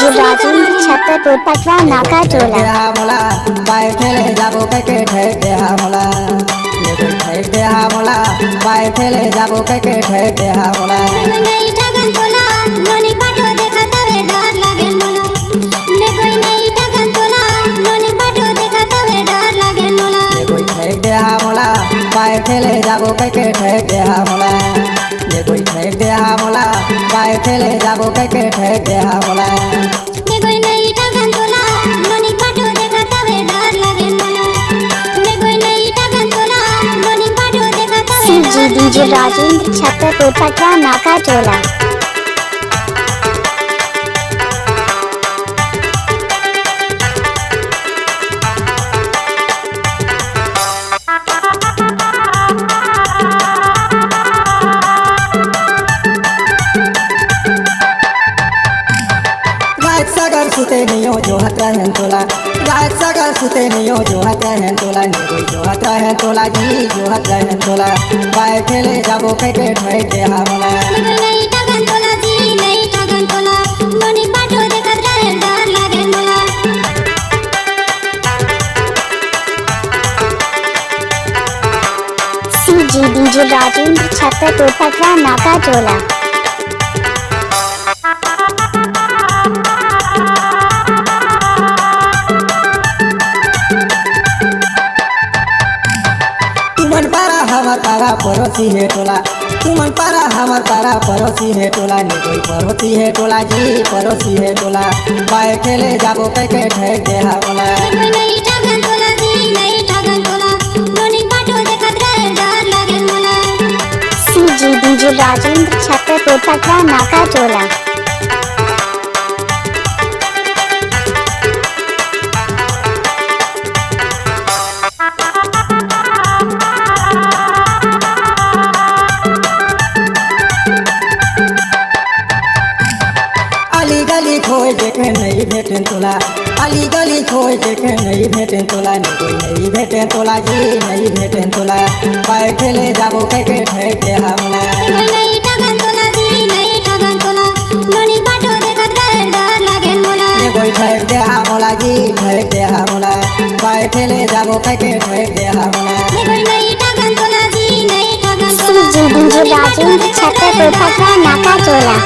DJ Rajendra Chhatarpur Patwa नाका टोला। मोला bye खेले जाबो के ठेक दे मोला ये कोई ठेक दे मोला बाय खेले जाबो के ठेक दे मोला नहीं ठगन तोला लोनी पाटो देखा तवे डर लागे मोला ने कोई नहीं ठगन तोला लोनी पाटो देखा तवे डर लागे मोला ये कोई ठेक दे मोला बाय खेले जाबो के ठेक दे मोला ये कोई ठेक दे मोला बाय खेले जाबो के ठेक दे मोला ने कोई नहीं ठगन तोला लोनी पाटो देखा तवे डर लागे मोला ने कोई नहीं ठगन तोला लोनी पाटो देखा तवे सीजी डीजे राजेंद्र छतरपुर पटवा नाका टोला। सगर सुते नियो जो हत्या है तोला रात सगर सुते नियो जो हत्या है तोला कोई जो हत्या है तोला जी जो हत्या है तोला बाय खेले जाबो के ठेक दे मोला नहीं ठगन तोला जी नहीं ठगन तोला लोनी पाटो देखा तवे डर लागे मोला सीजी डीजे राजेंद्र छतरपुर पटवा नाका टोला। तुमन पारा हमार पारा पड़ोसी है टोला तुमन पारा हमार पारा पड़ोसी है टोला ने कोई पड़ोसी है टोला जी पड़ोसी है टोला बाय खेले जाबो के ठेक दे मोला नहीं ठगन तोला जी नहीं ठगन तोला लोनी पाटो देखा तवे डर लागे मोला सीजी डीजे राजेंद्र छतरपुर पटवा नाका टोला। अली गली खोज देखे नहीं भेटे तोला अली गली खोज देखे नहीं भेटे तोला ने कोई नहीं भेटे तोला जी नहीं भेटे तोला बाय खेले जाबो के ठेक दे मोला नहीं ठगन तोला जी नहीं ठगन तोला लोनी पाटो देखा तवे डर लागे मोला ये कोई ठेक दे मोला जी ठेक दे मोला बाय खेले जाबो के ठेक दे मोला ने कोई नहीं ठगन तोला जी नहीं ठगन तोला सीजी डीजे राजेंद्र छतरपुर पटवा नाका टोला।